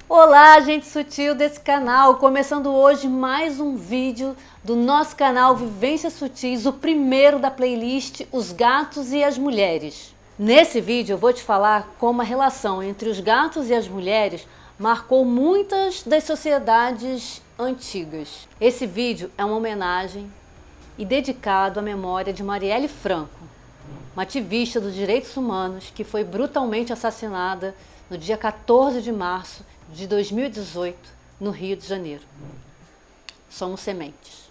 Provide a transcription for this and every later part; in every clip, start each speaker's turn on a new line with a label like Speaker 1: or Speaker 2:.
Speaker 1: Olá, gente sutil desse canal, começando hoje mais um vídeo do nosso canal Vivências Sutis, o primeiro da playlist Os Gatos e as Mulheres. Nesse vídeo eu vou te falar como a relação entre os gatos e as mulheres marcou muitas das sociedades antigas. Esse vídeo é uma homenagem e dedicado à memória de Marielle Franco, uma ativista dos direitos humanos que foi brutalmente assassinada no dia 14 de março de 2018, no Rio de Janeiro. Somos sementes.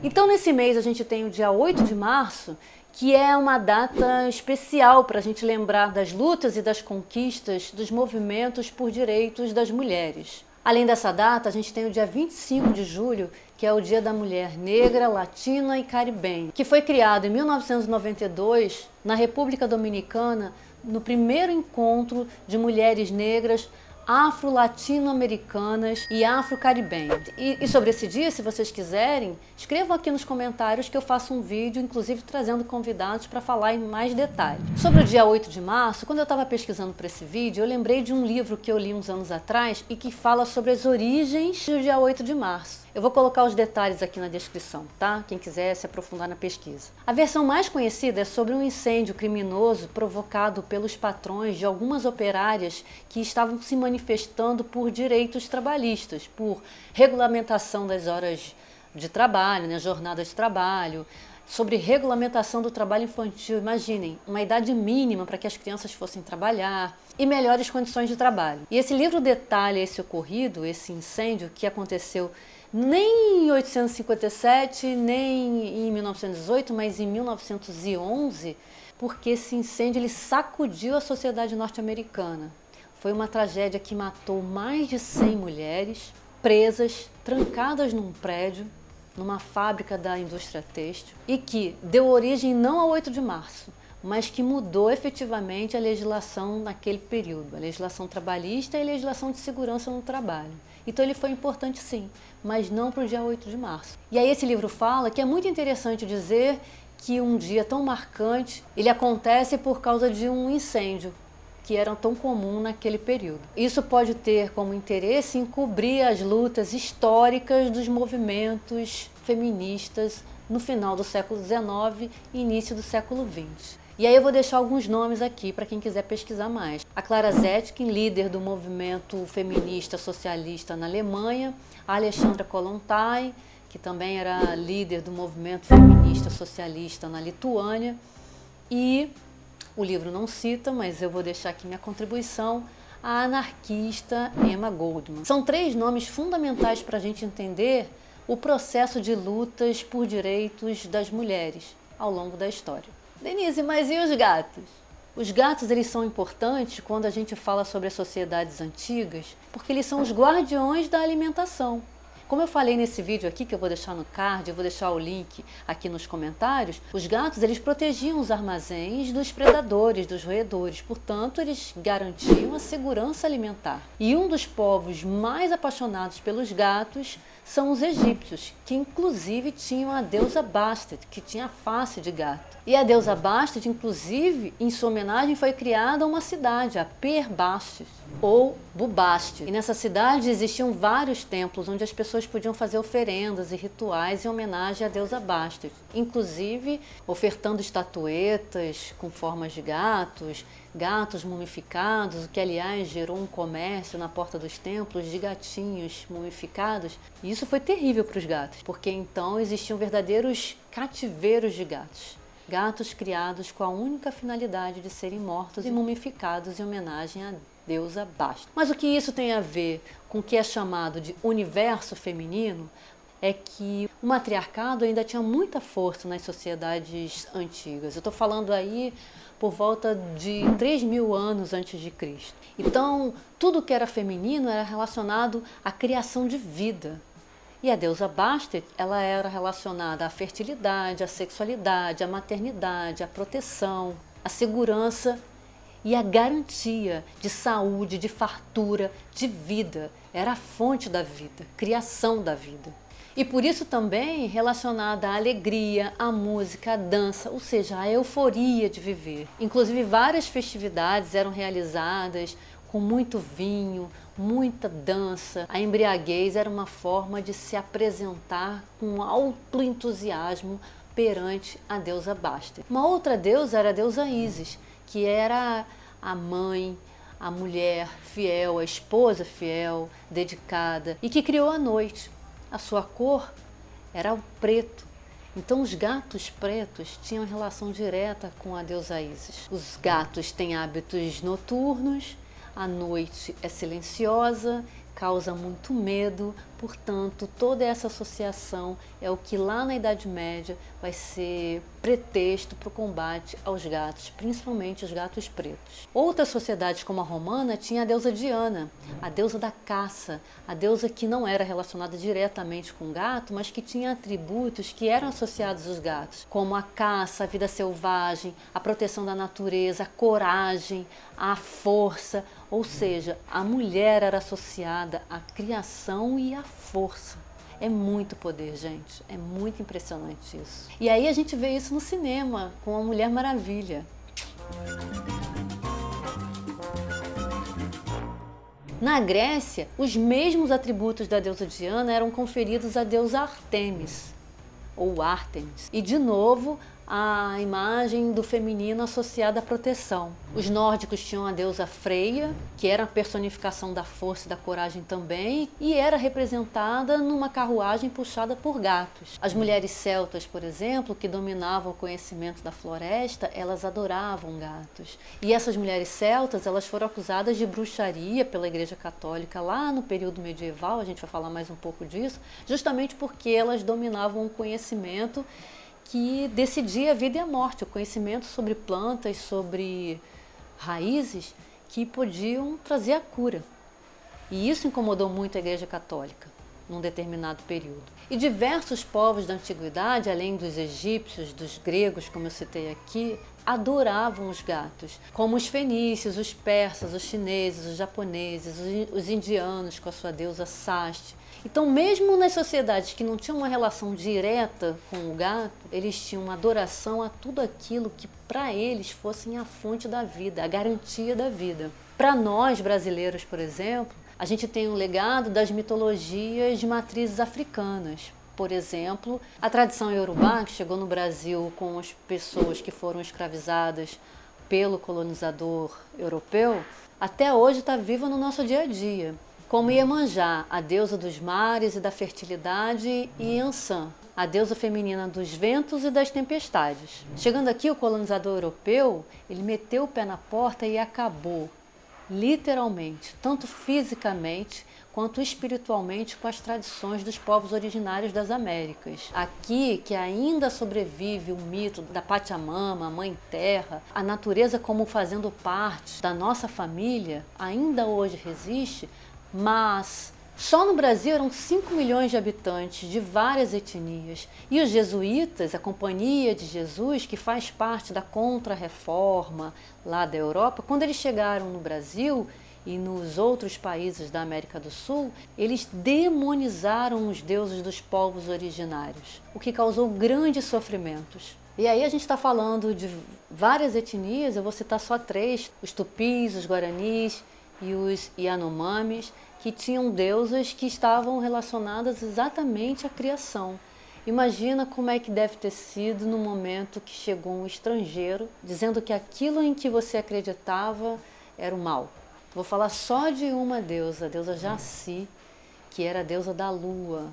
Speaker 1: Então, nesse mês, a gente tem o dia 8 de março, que é uma data especial para a gente lembrar das lutas e das conquistas dos movimentos por direitos das mulheres. Além dessa data, a gente tem o dia 25 de julho, que é o Dia da Mulher Negra, Latina e Caribenha, que foi criado em 1992 na República Dominicana, no primeiro encontro de mulheres negras afro-latino-americanas e afro-caribenhas. E sobre esse dia, se vocês quiserem, escrevam aqui nos comentários que eu faço um vídeo, inclusive trazendo convidados para falar em mais detalhes. Sobre o dia 8 de março, quando eu estava pesquisando para esse vídeo, eu lembrei de um livro que eu li uns anos atrás e que fala sobre as origens do dia 8 de março. Eu vou colocar os detalhes aqui na descrição, tá? Quem quiser se aprofundar na pesquisa. A versão mais conhecida é sobre um incêndio criminoso provocado pelos patrões de algumas operárias que estavam se manifestando por direitos trabalhistas, por regulamentação das horas de trabalho, né, jornadas de trabalho, sobre regulamentação do trabalho infantil. Imaginem, uma idade mínima para que as crianças fossem trabalhar e melhores condições de trabalho. E esse livro detalha esse ocorrido, esse incêndio que aconteceu nem em 1857, nem em 1918, mas em 1911, porque esse incêndio ele sacudiu a sociedade norte-americana. Foi uma tragédia que matou mais de 100 mulheres presas, trancadas num prédio, numa fábrica da indústria têxtil, e que deu origem não ao 8 de março, mas que mudou efetivamente a legislação naquele período, a legislação trabalhista e a legislação de segurança no trabalho. Então ele foi importante sim, mas não para o dia 8 de março. E aí esse livro fala que é muito interessante dizer que um dia tão marcante, ele acontece por causa de um incêndio que era tão comum naquele período. Isso pode ter como interesse encobrir as lutas históricas dos movimentos feministas no final do século XIX e início do século XX. E aí eu vou deixar alguns nomes aqui para quem quiser pesquisar mais. A Clara Zetkin, líder do movimento feminista socialista na Alemanha, a Alexandra Kollontai, que também era líder do movimento feminista socialista na Lituânia, e o livro não cita, mas eu vou deixar aqui minha contribuição, a anarquista Emma Goldman. São três nomes fundamentais para a gente entender o processo de lutas por direitos das mulheres ao longo da história. Denise, mas e os gatos? Os gatos eles são importantes quando a gente fala sobre as sociedades antigas, porque eles são os guardiões da alimentação. Como eu falei nesse vídeo aqui, que eu vou deixar no card, eu vou deixar o link aqui nos comentários, os gatos eles protegiam os armazéns dos predadores, dos roedores, portanto eles garantiam a segurança alimentar. E um dos povos mais apaixonados pelos gatos são os egípcios, que inclusive tinham a deusa Bastet, que tinha a face de gato. E a deusa Bastet, inclusive, em sua homenagem foi criada uma cidade, a Per-Bastet, ou Bubastis. E nessa cidade existiam vários templos onde as pessoas podiam fazer oferendas e rituais em homenagem à deusa Bastet, inclusive ofertando estatuetas com formas de gatos, gatos mumificados, o que aliás gerou um comércio na porta dos templos de gatinhos mumificados. E isso foi terrível para os gatos, porque então existiam verdadeiros cativeiros de gatos. Gatos criados com a única finalidade de serem mortos e mumificados em homenagem à deusa Bastet. Mas o que isso tem a ver com o que é chamado de universo feminino é que o matriarcado ainda tinha muita força nas sociedades antigas. Eu estou falando aí por volta de 3.000 anos antes de Cristo. Então, tudo que era feminino era relacionado à criação de vida. E a deusa Bastet, ela era relacionada à fertilidade, à sexualidade, à maternidade, à proteção, à segurança e à garantia de saúde, de fartura, de vida. era a fonte da vida, criação da vida. E por isso também relacionada à alegria, à música, à dança, ou seja, à euforia de viver. Inclusive várias festividades eram realizadas com muito vinho, muita dança. A embriaguez era uma forma de se apresentar com alto entusiasmo perante a deusa Basta. Uma outra deusa era a deusa Ísis, que era a mãe, a mulher fiel, a esposa fiel, dedicada, e que criou a noite. A sua cor era o preto. Então os gatos pretos tinham relação direta com a deusa Ísis. Os gatos têm hábitos noturnos, a noite é silenciosa, causa muito medo, portanto, toda essa associação é o que lá na Idade Média vai ser pretexto para o combate aos gatos, principalmente os gatos pretos. Outras sociedades, como a romana, tinha a deusa Diana, a deusa da caça, a deusa que não era relacionada diretamente com o gato, mas que tinha atributos que eram associados aos gatos, como a caça, a vida selvagem, a proteção da natureza, a coragem, a força, ou seja, a mulher era associada à criação e à força. É muito poder, gente. É muito impressionante isso. E aí a gente vê isso no cinema, com a Mulher Maravilha. Na Grécia, os mesmos atributos da deusa Diana eram conferidos à deusa Ártemis, ou Ártemis. E de novo, a imagem do feminino associada à proteção. Os nórdicos tinham a deusa Freia, que era a personificação da força e da coragem também, e era representada numa carruagem puxada por gatos. As mulheres celtas, por exemplo, que dominavam o conhecimento da floresta, elas adoravam gatos. E essas mulheres celtas, elas foram acusadas de bruxaria pela Igreja Católica lá no período medieval, a gente vai falar mais um pouco disso, justamente porque elas dominavam o conhecimento que decidia a vida e a morte, o conhecimento sobre plantas, sobre raízes que podiam trazer a cura. E isso incomodou muito a Igreja Católica num determinado período. E diversos povos da antiguidade, além dos egípcios, dos gregos, como eu citei aqui, adoravam os gatos, como os fenícios, os persas, os chineses, os japoneses, os indianos com a sua deusa Sasti. Então, mesmo nas sociedades que não tinham uma relação direta com o gato, eles tinham uma adoração a tudo aquilo que para eles fossem a fonte da vida, a garantia da vida. Para nós brasileiros, por exemplo, a gente tem um legado das mitologias de matrizes africanas. Por exemplo, a tradição iorubá, que chegou no Brasil com as pessoas que foram escravizadas pelo colonizador europeu, até hoje está viva no nosso dia a dia. Como Iemanjá, a deusa dos mares e da fertilidade, e Iansã, a deusa feminina dos ventos e das tempestades. Chegando aqui, o colonizador europeu, ele meteu o pé na porta e acabou, literalmente, tanto fisicamente quanto espiritualmente, com as tradições dos povos originários das Américas. Aqui, que ainda sobrevive o mito da Pachamama, a Mãe Terra, a natureza como fazendo parte da nossa família, ainda hoje resiste, mas só no Brasil eram 5 milhões de habitantes de várias etnias. E os jesuítas, a Companhia de Jesus, que faz parte da Contra-Reforma lá da Europa, quando eles chegaram no Brasil e nos outros países da América do Sul, eles demonizaram os deuses dos povos originários, o que causou grandes sofrimentos. E aí a gente está falando de várias etnias, eu vou citar só 3, os tupis, os guaranis e os Yanomamis, que tinham deusas que estavam relacionadas exatamente à criação. Imagina como é que deve ter sido no momento que chegou um estrangeiro dizendo que aquilo em que você acreditava era o mal. Vou falar só de uma deusa, a deusa Jaci, que era a deusa da lua,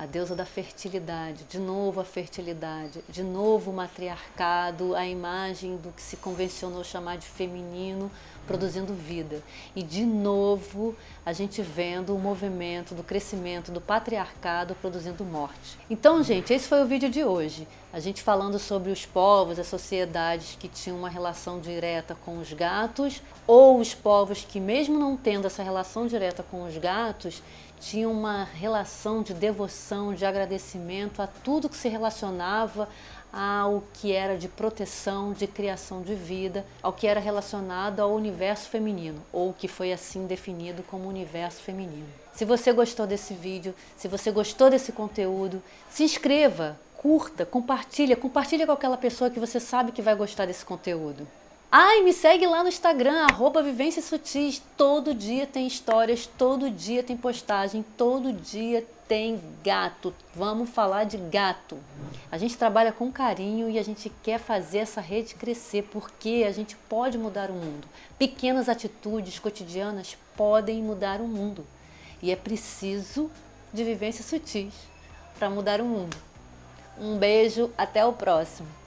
Speaker 1: a deusa da fertilidade. De novo a fertilidade, de novo o matriarcado, a imagem do que se convencionou chamar de feminino, produzindo vida. E de novo a gente vendo o movimento do crescimento do patriarcado produzindo morte. Então, gente, esse foi o vídeo de hoje. A gente falando sobre os povos, as sociedades que tinham uma relação direta com os gatos, ou os povos que, mesmo não tendo essa relação direta com os gatos, tinham uma relação de devoção, de agradecimento a tudo que se relacionava ao que era de proteção, de criação de vida, ao que era relacionado ao universo feminino, ou que foi assim definido como universo feminino. Se você gostou desse vídeo, se você gostou desse conteúdo, se inscreva, curta, compartilha com aquela pessoa que você sabe que vai gostar desse conteúdo. Ah, e me segue lá no Instagram, @Vivências Sutis. Todo dia tem histórias, todo dia tem postagem, todo dia tem gato. Vamos falar de gato. A gente trabalha com carinho e a gente quer fazer essa rede crescer, porque a gente pode mudar o mundo. Pequenas atitudes cotidianas podem mudar o mundo. E é preciso de vivências sutis para mudar o mundo. Um beijo, até o próximo.